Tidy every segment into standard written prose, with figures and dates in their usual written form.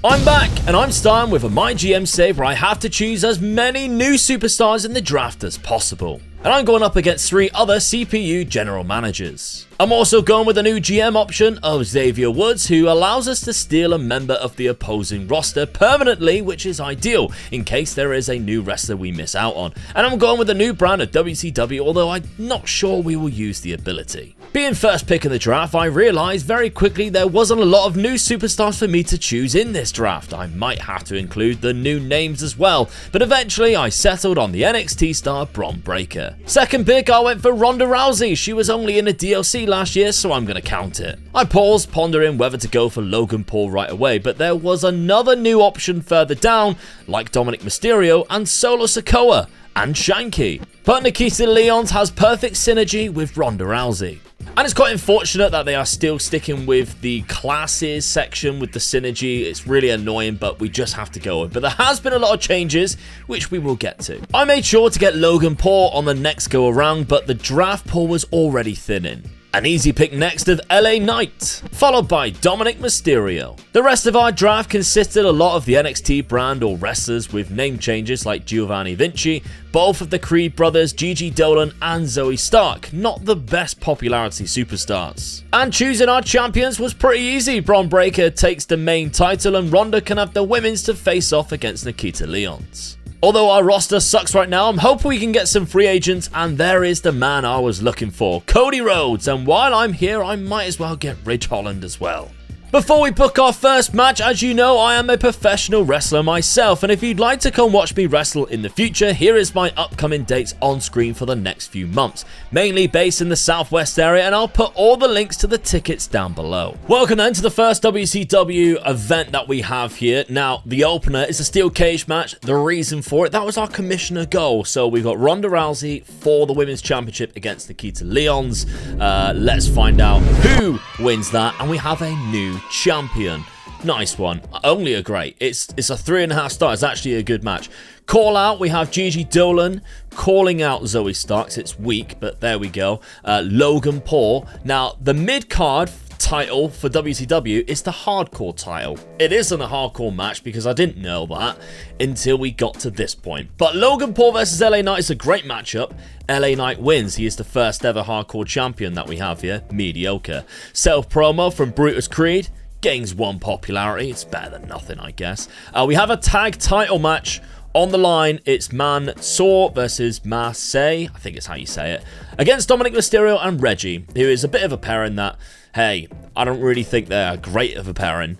I'm back, and I'm starting with a MyGM save where I have to choose as many new superstars in the draft as possible. And I'm going up against 3 other CPU general managers. I'm also going with a new GM option of Xavier Woods, who allows us to steal a member of the opposing roster permanently, which is ideal in case there is a new wrestler we miss out on. And I'm going with a new brand of WCW, although I'm not sure we will use the ability. Being first pick in the draft, I realised very quickly there wasn't a lot of new superstars for me to choose in this draft. I might have to include the new names as well, but eventually I settled on the NXT star Bron Breakker. Second pick, I went for Ronda Rousey. She was only in a DLC last year, so I'm going to count it. I paused, pondering whether to go for Logan Paul right away, but there was another new option further down, like Dominic Mysterio and Solo Sikoa and Shanky. But Nikita Lyons has perfect synergy with Ronda Rousey. And it's quite unfortunate that they are still sticking with the classes section with the synergy. It's really annoying, but we just have to go with it. But there has been a lot of changes, which we will get to. I made sure to get Logan Paul on the next go around, but the draft pool was already thinning. An easy pick next of LA Knight, followed by Dominic Mysterio. The rest of our draft consisted a lot of the NXT brand or wrestlers with name changes like Giovanni Vinci, both of the Creed brothers, Gigi Dolan and Zoe Stark, not the best popularity superstars. And choosing our champions was pretty easy. Bron Breakker takes the main title and Ronda can have the women's to face off against Nikita Lyons. Although our roster sucks right now, I'm hoping we can get some free agents, and there is the man I was looking for, Cody Rhodes, and while I'm here, I might as well get Ridge Holland as well. Before we book our first match, as you know, I am a professional wrestler myself, and if you'd like to come watch me wrestle in the future, here is my upcoming dates on screen for the next few months, mainly based in the Southwest area, and I'll put all the links to the tickets down below. Welcome then to the first WCW event that we have here. Now, the opener is a steel cage match. The reason for it, that was our commissioner goal. So we've got Ronda Rousey for the Women's Championship against Nikita Lyons. Let's find out who wins that, and we have a new champion. Nice one. Only a great. It's a 3.5 stars. It's actually a good match. Call out, we have Gigi Dolan calling out Zoe Starks. It's weak, but there we go. Logan Paul. Now, the mid-card title for WCW is the hardcore title. It isn't a hardcore match because I didn't know that until we got to this point. But Logan Paul versus LA Knight is a great matchup. LA Knight wins. He is the first ever hardcore champion that we have here. Mediocre. Self-promo from Brutus Creed. Gains 1 popularity. It's better than nothing, I guess. We have a tag title match on the line. It's Mansoor versus Marseille, I think it's how you say it, against Dominic Mysterio and Reggie, who is a bit of a pairing that, hey, I don't really think they're great of a pairing,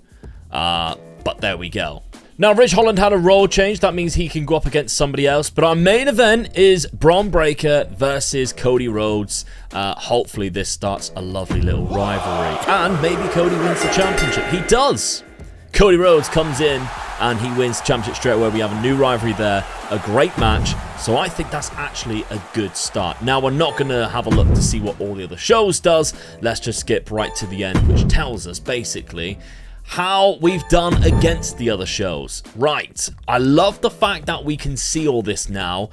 but there we go. Now, Ridge Holland had a role change. That means he can go up against somebody else. But our main event is Bron Breakker versus Cody Rhodes. Hopefully, this starts a lovely little rivalry. And maybe Cody wins the championship. He does. Cody Rhodes comes in and he wins the championship straight away. We have a new rivalry there. A great match. So I think that's actually a good start. Now, we're not going to have a look to see what all the other shows does. Let's just skip right to the end, which tells us basically how we've done against the other shows. Right, I love the fact that we can see all this now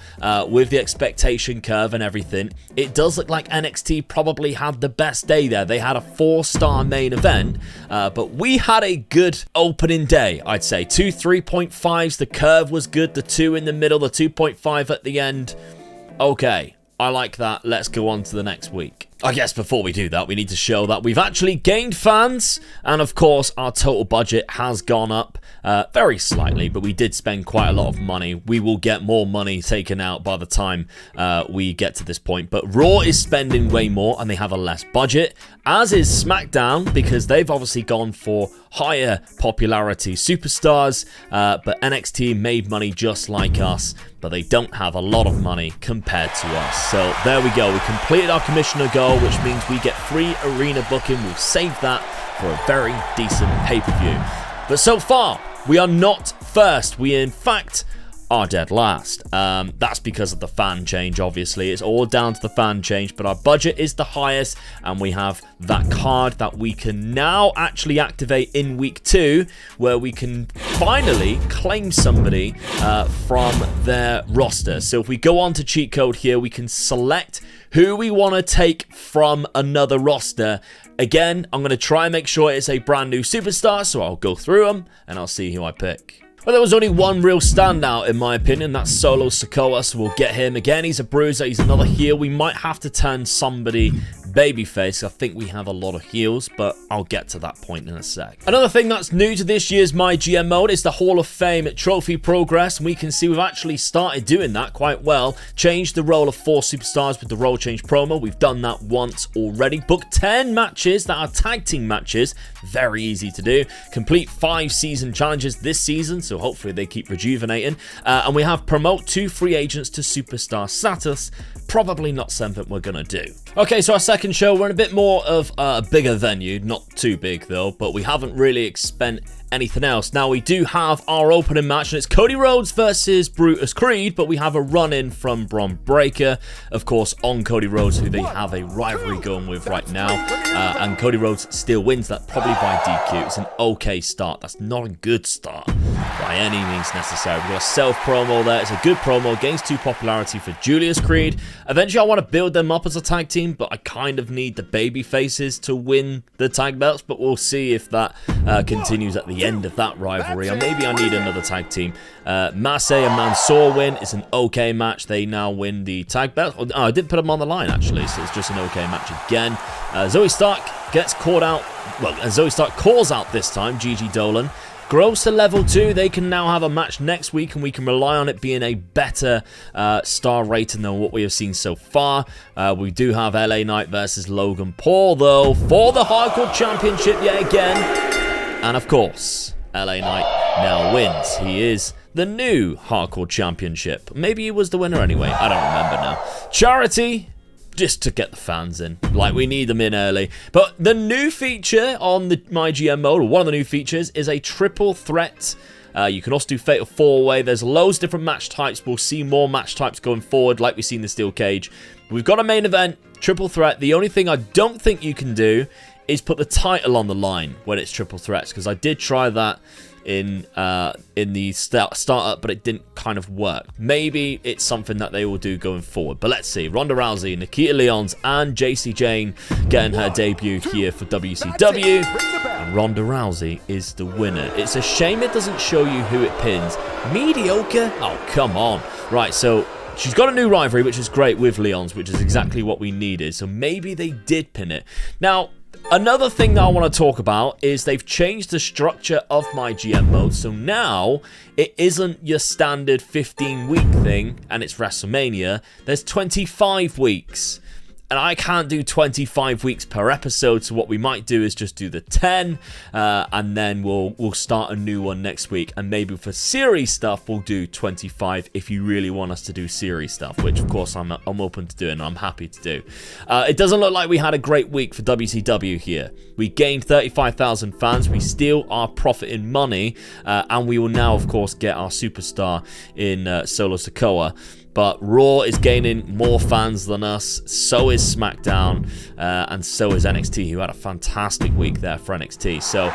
with the expectation curve and everything. It does look like NXT probably had the best day there. They had a 4-star main event, but we had a good opening day, I'd say. 2 3.5s, the curve was good, the 2 in the middle, the 2.5 at the end. Okay, I like that. Let's go on to the next week. I guess before we do that, we need to show that we've actually gained fans. And of course, our total budget has gone up very slightly, but we did spend quite a lot of money. We will get more money taken out by the time we get to this point. But Raw is spending way more and they have a less budget, as is SmackDown, because they've obviously gone for higher popularity superstars. But NXT made money just like us, but they don't have a lot of money compared to us. So there we go. We completed our commissioner goal, which means we get free arena booking. We've saved that for a very decent pay-per-view. But so far, we are not first. We, in fact, are dead last. That's because of the fan change, obviously. It's all down to the fan change, but our budget is the highest, and we have that card that we can now actually activate in week 2, where we can finally claim somebody from their roster. So if we go on to cheat code here, we can select who we want to take from another roster Again, I'm going to try and make sure it's a brand new superstar, so I'll go through them and I'll see who I pick. Well, there was only one real standout in my opinion, that's Solo Sikoa, so we'll get him. Again, he's a bruiser, he's another heel. We might have to turn somebody babyface. I think we have a lot of heels, but I'll get to that point in a sec. Another thing that's new to this year's My GM mode is the Hall of Fame trophy progress, and we can see we've actually started doing that quite well. Changed the role of 4 superstars with the role change promo. We've done that once already. Booked 10 matches that are tag team matches. Very easy to do. Complete 5 season challenges this season, so hopefully they keep rejuvenating. And we have promote 2 free agents to superstar status. Probably not something we're gonna do. Okay, so our second show, we're in a bit more of a bigger venue, not too big though, but we haven't really spent anything else. Now we do have our opening match, and it's Cody Rhodes versus Brutus Creed, but we have a run-in from Bron Breakker, of course, on Cody Rhodes, who they have a rivalry going with right now, and Cody Rhodes still wins that, probably by DQ. It's an okay start. That's not a good start by any means necessary. We've got a self-promo there. It's a good promo, gains 2 popularity for Julius Creed. Eventually, I want to build them up as a tag team, but I kind of need the baby faces to win the tag belts, but we'll see if that continues at the end of that rivalry, or maybe I need another tag team. Massey and Mansoor win. It's an okay match. They now win the tag belt. Oh, I didn't put them on the line, actually, so it's just an okay match again. Zoe Stark gets caught out. Well, Zoe Stark calls out this time Gigi Dolan. Grows to level 2. They can now have a match next week, and we can rely on it being a better star rating than what we have seen so far. We do have LA Knight versus Logan Paul, though, for the Hardcore Championship yet again. And of course, LA Knight now wins. He is the new Hardcore Championship. Maybe he was the winner anyway. I don't remember now. Charity, just to get the fans in. Like, we need them in early. But the new feature on the My GM mode, or one of the new features, is a triple threat. You can also do Fatal 4-Way. There's loads of different match types. We'll see more match types going forward, like we've seen in the Steel Cage. We've got a main event, triple threat. The only thing I don't think you can do is put the title on the line when it's triple threats, because I did try that in the startup, but it didn't kind of work. Maybe it's something that they will do going forward, but let's see. Ronda Rousey, Nikita Lyons, and JC Jane getting her debut here for WCW, and Ronda Rousey is the winner. It's a shame it doesn't show you who it pins. Mediocre? Oh, come on. Right, so she's got a new rivalry, which is great, with Lyons, which is exactly what we needed, so maybe they did pin it. Now, another thing that I want to talk about is they've changed the structure of My GM mode, so now it isn't your standard 15-week thing and it's WrestleMania. There's 25 weeks. And I can't do 25 weeks per episode, so what we might do is just do the 10, and then we'll start a new one next week. And maybe for series stuff, we'll do 25 if you really want us to do series stuff, which of course I'm open to doing and I'm happy to do. It doesn't look like we had a great week for WCW here. We gained 35,000 fans, we still are profiting money, and we will now, of course, get our superstar in Solo Sikoa. But Raw is gaining more fans than us, so is SmackDown, and so is NXT, who had a fantastic week there for NXT. So,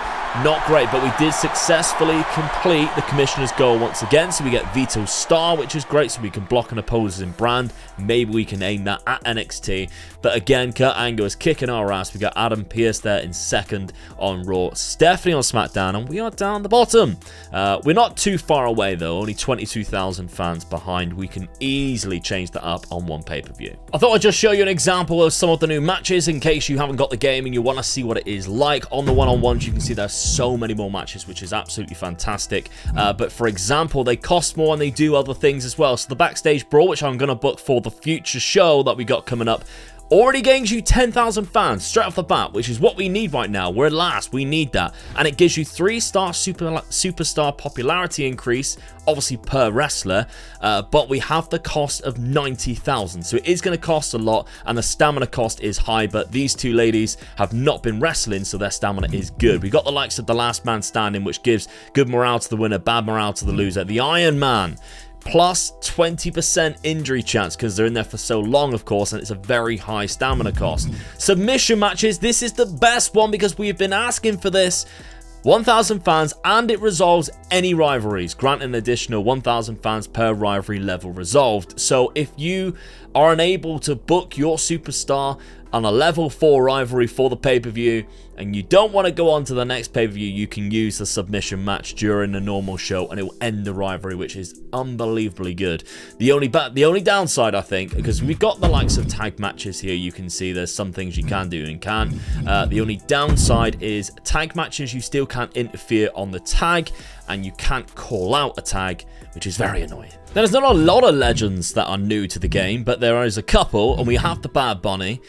not great, but we did successfully complete the Commissioner's goal once again. So we get Vito Star, which is great, so we can block an opposing brand. Maybe we can aim that at NXT. But again, Kurt Angle is kicking our ass. We got Adam Pearce there in second on Raw, Stephanie on SmackDown, and we are down the bottom. We're not too far away, though, only 22,000 fans behind. We can easily change that up on one pay-per-view. I thought I'd just show you an example of some of the new matches in case you haven't got the game and you want to see what it is like. On the one-on-ones, you can see there's so many more matches, which is absolutely fantastic. But for example, they cost more and they do other things as well. So the Backstage Brawl, which I'm going to book for the future show that we got coming up, already gains you 10,000 fans straight off the bat, which is what we need right now. We're last. We need that. And it gives you 3-star superstar popularity increase, obviously per wrestler, but we have the cost of 90,000. So it is going to cost a lot, and the stamina cost is high, but these two ladies have not been wrestling, so their stamina is good. We got the likes of the Last Man Standing, which gives good morale to the winner, bad morale to the loser. The Iron Man, plus 20% injury chance because they're in there for so long, of course, and it's a very high stamina cost. Submission matches, this is the best one because we've been asking for this. 1,000 fans, and it resolves any rivalries. Grant an additional 1,000 fans per rivalry level resolved. So if you are unable to book your superstar on a level 4 rivalry for the pay-per-view, and you don't want to go on to the next pay-per-view, you can use the submission match during the normal show, and it will end the rivalry, which is unbelievably good. The only downside, I think, because we've got the likes of tag matches here, you can see there's some things you can do and can't. The only downside is tag matches, you still can't interfere on the tag, and you can't call out a tag, which is very annoying. Now, there's not a lot of legends that are new to the game, but there is a couple, and we have the Bad Bunny,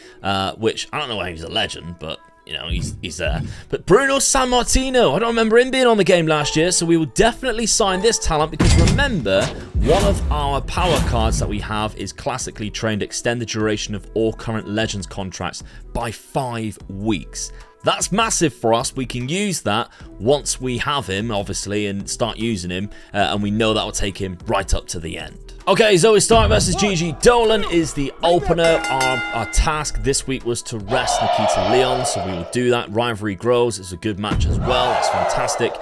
which, I don't know why he's a legend, but you know, he's there. But Bruno Sammartino, I don't remember him being on the game last year, so we will definitely sign this talent, because remember, one of our power cards that we have is classically trained, extend the duration of all current Legends contracts by 5 weeks. That's massive for us. We can use that once we have him, obviously, and start using him, and we know that will take him right up to the end. Okay, Zoe Stark versus Gigi Dolan is the opener. Our task this week was to rest Nikita Leon, so we will do that. Rivalry grows. It's a good match as well. That's fantastic.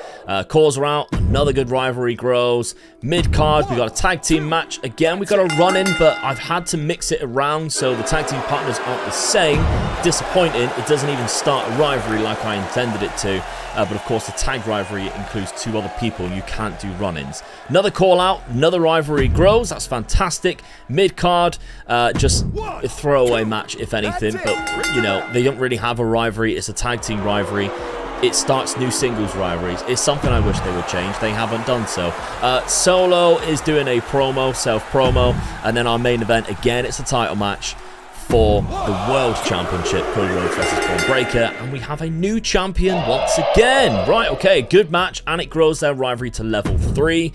Calls are out. Another good rivalry grows. Mid-card, we got a tag team match. Again, we got a run-in, but I've had to mix it around, so the tag team partners aren't the same. Disappointing. It doesn't even start a rivalry like I intended it to. But of course, the tag rivalry includes 2 other people. You can't do run-ins. Another call out, another rivalry grows. That's fantastic. Mid-card, just a throwaway match, if anything. But, you know, they don't really have a rivalry. It's a tag team rivalry. It starts new singles rivalries. It's something I wish they would change. They haven't done so. Solo is doing a promo, self-promo. And then our main event, again, it's a title match for the World Championship, Cody Rhodes versus Braun Breaker, and we have a new champion once again. Right, okay, good match, and it grows their rivalry to level 3,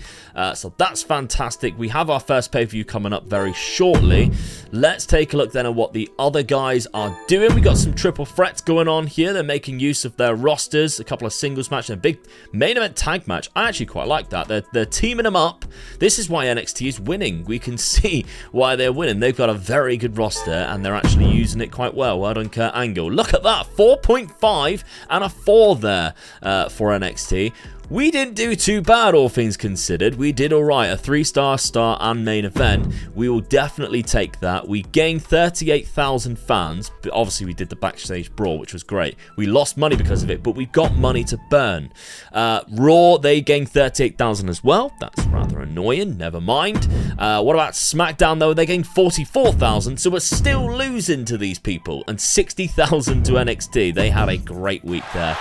so that's fantastic. We have our first pay-per-view coming up very shortly. Let's take a look then at what the other guys are doing. We got some triple threats going on here. They're making use of their rosters, a couple of singles matches, and a big main event tag match. I actually quite like that. They're teaming them up. This is why NXT is winning. We can see why they're winning. They've got a very good roster, and they're actually using it quite well. Well done, Kurt Angle. Look at that, 4.5 and a 4 there for NXT. We didn't do too bad, all things considered. We did all right. A 3-star, star, and main event. We will definitely take that. We gained 38,000 fans, but obviously we did the backstage brawl, which was great. We lost money because of it, but we got money to burn. Raw, they gained 38,000 as well. That's rather annoying. Never mind. What about SmackDown, though? They gained 44,000, so we're still losing to these people. And 60,000 to NXT. They had a great week there.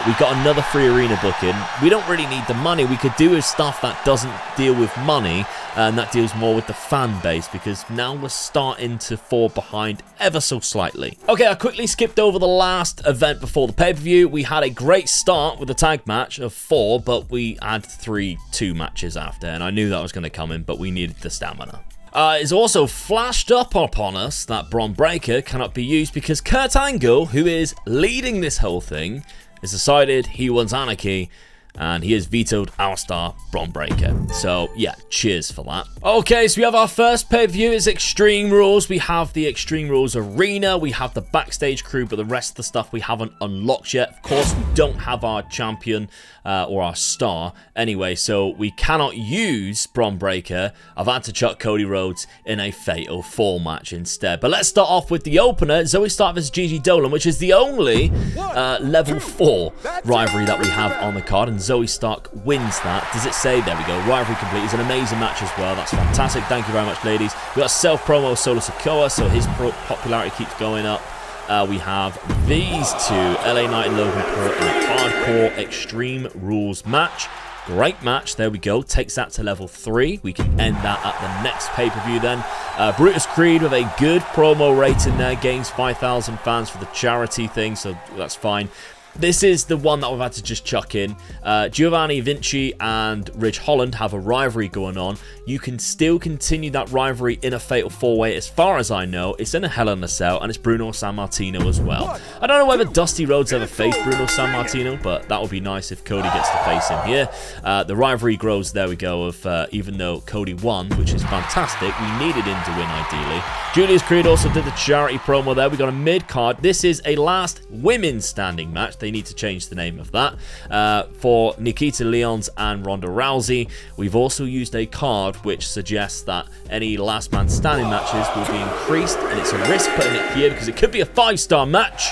We got another free arena booking. We don't really need the money. We could do with stuff that doesn't deal with money, and that deals more with the fan base, because now we're starting to fall behind ever so slightly. Okay, I quickly skipped over the last event before the pay-per-view. We had a great start with a tag match of 4, but we had 3-2 matches after, and I knew that was going to come in, but we needed the stamina. It's also flashed up upon us that Braun Breaker cannot be used because Kurt Angle, who is leading this whole thing, has decided he wants anarchy, and he has vetoed our star, Braun Breaker. So, yeah, cheers for that. Okay, so we have our first pay-per-view. It's Extreme Rules. We have the Extreme Rules Arena. We have the backstage crew, but the rest of the stuff we haven't unlocked yet. Of course, we don't have our champion or our star anyway, so we cannot use Braun Breaker. I've had to chuck Cody Rhodes in a Fatal 4 match instead. But let's start off with the opener, Zoe Stark vs Gigi Dolan, which is the only level 4 rivalry that we have on the card, and Zoe Stark wins that. Does it say? There we go. Rivalry complete. It's an amazing match as well. That's fantastic. Thank you very much, ladies. We got self-promo Solo Sikoa, so his popularity keeps going up. We have these two, LA Knight and Logan Paul, in a hardcore Extreme Rules match. Great match. There we go. Takes that to level 3. We can end that at the next pay-per-view then. Brutus Creed with a good promo rating there. Gains 5,000 fans for the charity thing, so that's fine. This is the one that we've had to just chuck in. Giovanni Vinci and Ridge Holland have a rivalry going on. You can still continue that rivalry in a Fatal 4-way. As far as I know, it's in a Hell in a Cell, and it's Bruno Sammartino as well. I don't know whether Dusty Rhodes ever faced Bruno Sammartino, but that would be nice if Cody gets to face him here. The rivalry grows, there we go, of even though Cody won, which is fantastic, we needed him to win ideally. Julius Creed also did the charity promo there. We got a mid-card. This is a last women's standing match. They need to change the name of that. For Nikita Lyons and Ronda Rousey, we've also used a card which suggests that any last man standing matches will be increased, and it's a risk putting it here because it could be a 5-star match.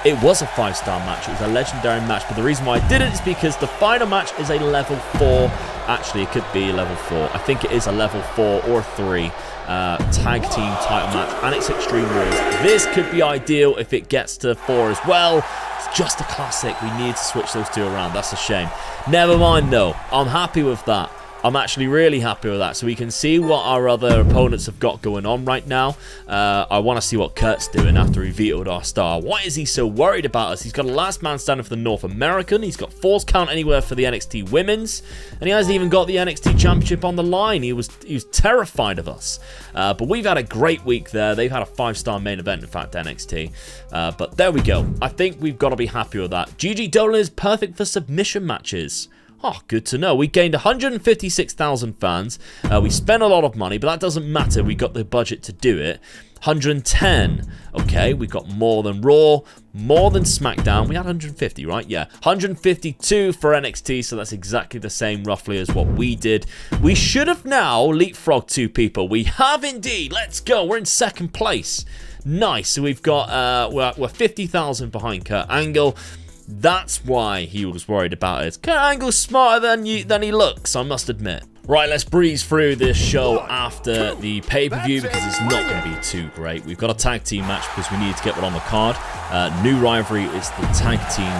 It was a 5-star match. It was a legendary match, but the reason why I did it is because the final match is a level 4. Actually, it could be level 4. I think it is a level 4 or 3 tag team title match, and it's Extreme Rules. This could be ideal if it gets to 4 as well. It's just a classic. We need to switch those two around. That's a shame. Never mind, though. I'm happy with that. I'm actually really happy with that. So we can see what our other opponents have got going on right now. I want to see what Kurt's doing after he vetoed our star. Why is he so worried about us? He's got a last man standing for the North American. He's got Falls Count Anywhere for the NXT Women's. And he hasn't even got the NXT Championship on the line. He was terrified of us. But we've had a great week there. They've had a 5-star main event, in fact, NXT. But there we go. I think we've got to be happy with that. GG Dolan is perfect for submission matches. Oh, good to know. We gained 156,000 fans. We spent a lot of money, but that doesn't matter. We got the budget to do it. 110. Okay, we got more than Raw, more than SmackDown. We had 150, right? Yeah. 152 for NXT, so that's exactly the same, roughly, as what we did. We should have now leapfrogged 2 people. We have indeed. Let's go. We're in 2nd place. Nice. So we've got, we're 50,000 behind Kurt Angle. That's why he was worried about it. Kurt Angle's smarter than he looks, I must admit. Right, let's breeze through this show after the pay-per-view because it's not going to be too great. We've got a tag team match because we need to get one on the card. New rivalry is the tag team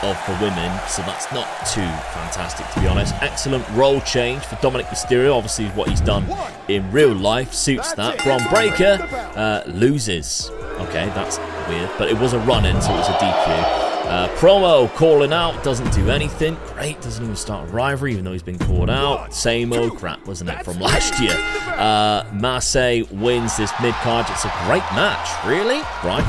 of the women, so that's not too fantastic, to be honest. Excellent role change for Dominic Mysterio. Obviously, what he's done in real life suits that. Bron Breakker loses. Okay, that's weird, but it was a run-in, so it was a DQ. Promo calling out, doesn't do anything. Great, doesn't even start a rivalry, even though he's been called out. Same old crap, wasn't it, from last year? Marseille wins this mid-card. It's a great match. Really? Right.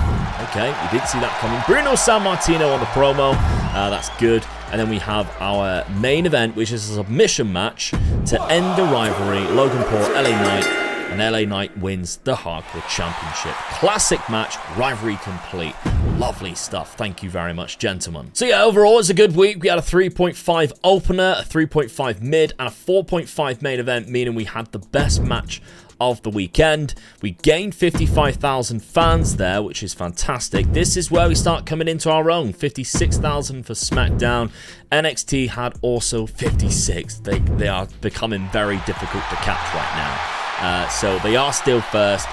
Okay, we did see that coming. Bruno Sammartino on the promo. That's good. And then we have our main event, which is a submission match to end the rivalry. Logan Paul, LA Knight. And LA Knight wins the Hardcore Championship. Classic match, rivalry complete. Lovely stuff. Thank you very much, gentlemen. So yeah, overall, it's a good week. We had a 3.5 opener, a 3.5 mid, and a 4.5 main event, meaning we had the best match of the weekend. We gained 55,000 fans there, which is fantastic. This is where we start coming into our own. 56,000 for SmackDown. NXT had also 56. They are becoming very difficult to catch right now. So they are still first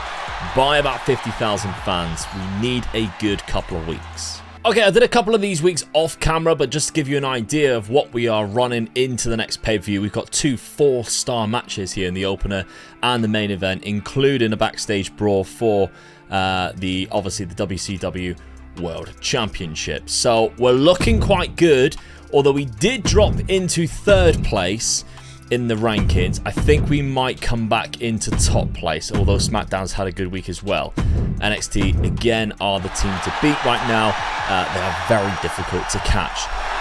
by about 50,000 fans. We need a good couple of weeks. Okay, I did a couple of these weeks off camera, but just to give you an idea of what we are running into the next pay-per-view, we've got 2 4-star matches here in the opener and the main event, including a backstage brawl for obviously the WCW World Championship. So we're looking quite good, although we did drop into 3rd place in the rankings. I think we might come back into top place, although SmackDown's had a good week as well. NXT, again, are the team to beat right now. They are very difficult to catch.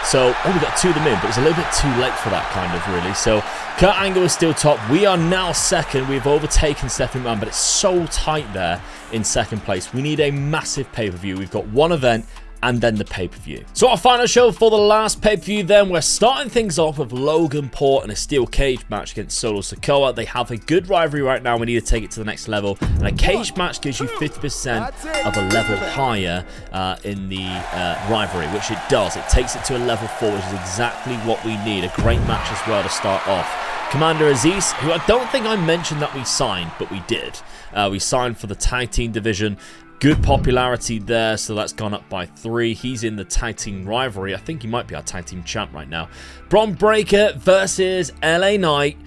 So, we got 2 of them in, but it's a little bit too late for that, kind of, really. So, Kurt Angle is still top. We are now 2nd. We've overtaken Stephanie McMahon, but it's so tight there in 2nd place. We need a massive pay-per-view. We've got 1 event and then the pay-per-view. So our final show for the last pay-per-view then, we're starting things off with Logan Paul in a steel cage match against Solo Sikoa. They have a good rivalry right now. We need to take it to the next level. And a cage match gives you 50% of a level higher in the rivalry, which it does. It takes it to a level 4, which is exactly what we need. A great match as well to start off. Commander Aziz, who I don't think I mentioned that we signed, but we did. We signed for the tag team division. Good popularity there, so that's gone up by 3. He's in the tag team rivalry. I think he might be our tag team champ right now. Bron Breakker versus LA Knight.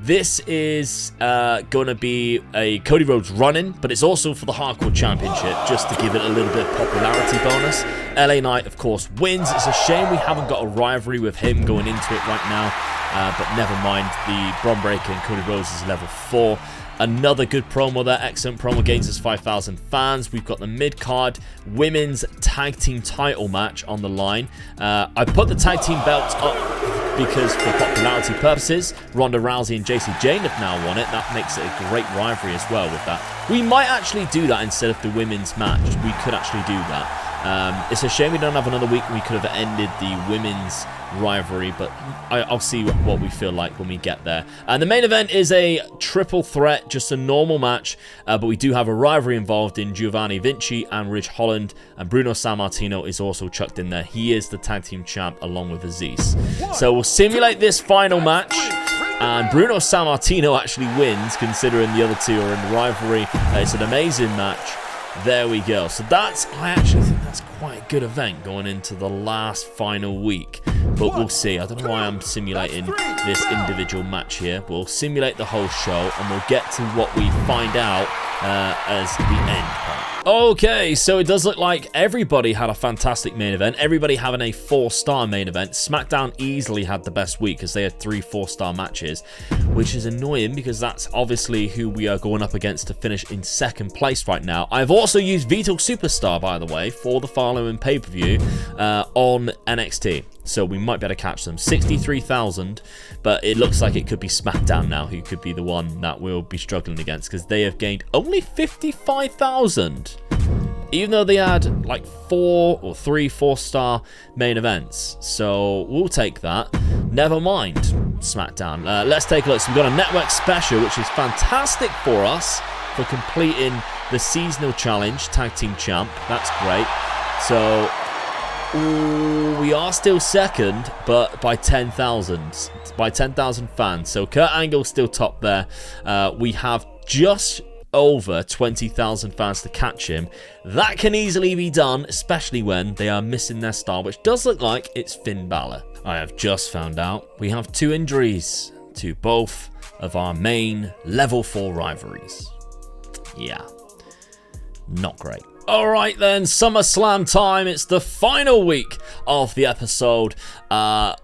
This is going to be a Cody Rhodes run-in, but it's also for the Hardcore Championship, just to give it a little bit of popularity bonus. LA Knight, of course, wins. It's a shame we haven't got a rivalry with him going into it right now, but never mind. The Bron Breakker and Cody Rhodes is level 4. Another good promo there. Excellent promo, gains us 5,000 fans. We've got the mid-card women's tag team title match on the line. I put the tag team belts up because for popularity purposes, Ronda Rousey and JC Jane have now won it. That makes it a great rivalry as well with that. We might actually do that instead of the women's match. We could actually do that. It's a shame we don't have another week. We could have ended the women's rivalry, but I'll see what we feel like when we get there. And the main event is a triple threat, just a normal match, but we do have a rivalry involved in Giovanni Vinci and Ridge Holland, and Bruno Sammartino is also chucked in there. He is the tag team champ along with Aziz. So we'll simulate this final match, and Bruno Sammartino actually wins, considering the other two are in the rivalry. It's an amazing match. There we go. So I actually think that's quite a good event going into the last final week. But we'll see. I don't know why I'm simulating this individual match here. We'll simulate the whole show, and we'll get to what we find out as the end part. Okay, so it does look like everybody had a fantastic main event. Everybody having a 4-star main event. SmackDown easily had the best week because they had 3 4-star matches, which is annoying because that's obviously who we are going up against to finish in 2nd place right now. I've also used Vital Superstar, by the way, for the following pay-per-view on NXT. So we might be able to catch them. 63,000, but it looks like it could be SmackDown now who could be the one that we'll be struggling against, because they have gained only 55,000. Even though they had like 4 or 3 4-star main events. So we'll take that. Never mind SmackDown. Let's take a look. So we've got a network special, which is fantastic for us for completing the seasonal challenge, tag team champ. That's great. So we are still 2nd, but by 10,000. By 10,000 fans. So Kurt Angle's still top there. We have just over 20,000 fans to catch him. That can easily be done, especially when they are missing their star, which does look like it's Finn Balor. I have just found out we have 2 injuries to both of our main level 4 rivalries. Yeah, not great. Alright then, SummerSlam time. It's the final week of the episode. I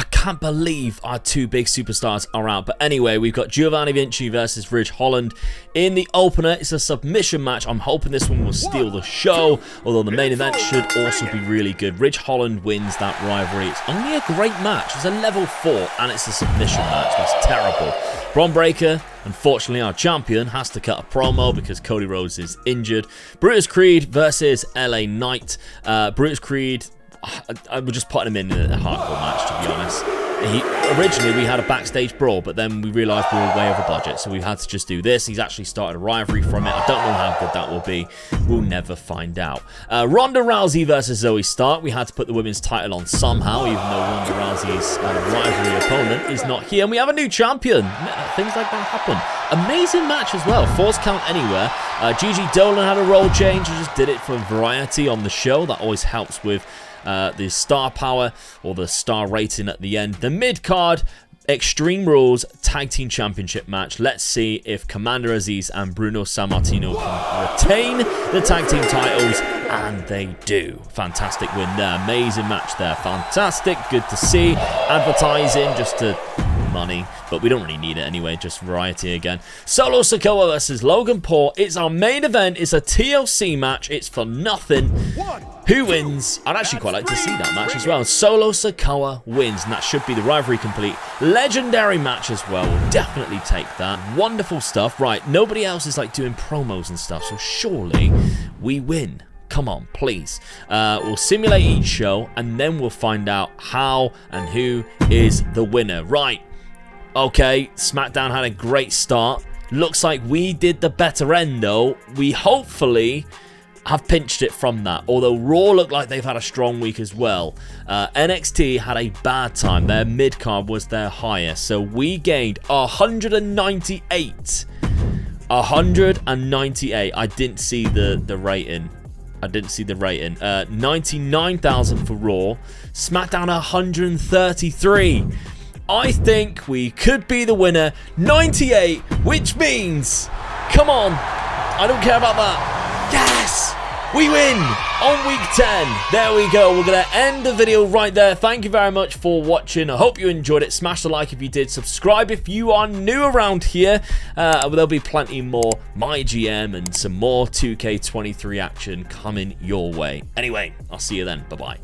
can't believe our 2 big superstars are out. But anyway, we've got Giovanni Vinci versus Ridge Holland in the opener. It's a submission match. I'm hoping this one will steal the show, although the main event should also be really good. Ridge Holland wins that rivalry. It's only a great match. It's a level 4 and it's a submission match. That's terrible. Braun Breaker, unfortunately our champion, has to cut a promo because Cody Rhodes is injured. Brutus Creed versus LA Knight. Brutus Creed, I would just put him in a hardcore match, to be honest. Originally, we had a backstage brawl, but then we realised we were way over budget, so we had to just do this. He's actually started a rivalry from it. I don't know how good that will be. We'll never find out. Ronda Rousey versus Zoe Stark. We had to put the women's title on somehow, even though Ronda Rousey's rivalry opponent is not here. And we have a new champion. Things like that happen. Amazing match as well. Force count anywhere. Gigi Dolan had a role change. He just did it for variety on the show. That always helps with the star power or the star rating at the end. The mid-card Extreme Rules Tag Team Championship match. Let's see if Commander Aziz and Bruno Sammartino can retain the tag team titles, and they do. Fantastic win there. Amazing match there. Fantastic. Good to see. Advertising just to money, but we don't really need it anyway, just variety again. Solo Sikoa versus Logan Paul. It's our main event. It's a TLC match. It's for nothing. Who wins? I'd actually quite like to see that match as well. Solo Sikoa wins, and that should be the rivalry complete. Legendary match as well. We'll definitely take that. Wonderful stuff. Right, nobody else is like doing promos and stuff, so surely we win. Come on, please. We'll simulate each show, and then we'll find out how and who is the winner. Right. Okay, SmackDown had a great start. Looks like we did the better end, though. We hopefully have pinched it from that. Although Raw looked like they've had a strong week as well. NXT had a bad time. Their mid-card was their highest. So we gained 198. 198. I didn't see the rating. 99,000 for Raw. SmackDown 133. I think we could be the winner. 98, which means, come on, I don't care about that. Yes, we win on week 10. There we go. We're going to end the video right there. Thank you very much for watching. I hope you enjoyed it. Smash the like if you did. Subscribe if you are new around here. There'll be plenty more My GM and some more 2K23 action coming your way. Anyway, I'll see you then. Bye-bye.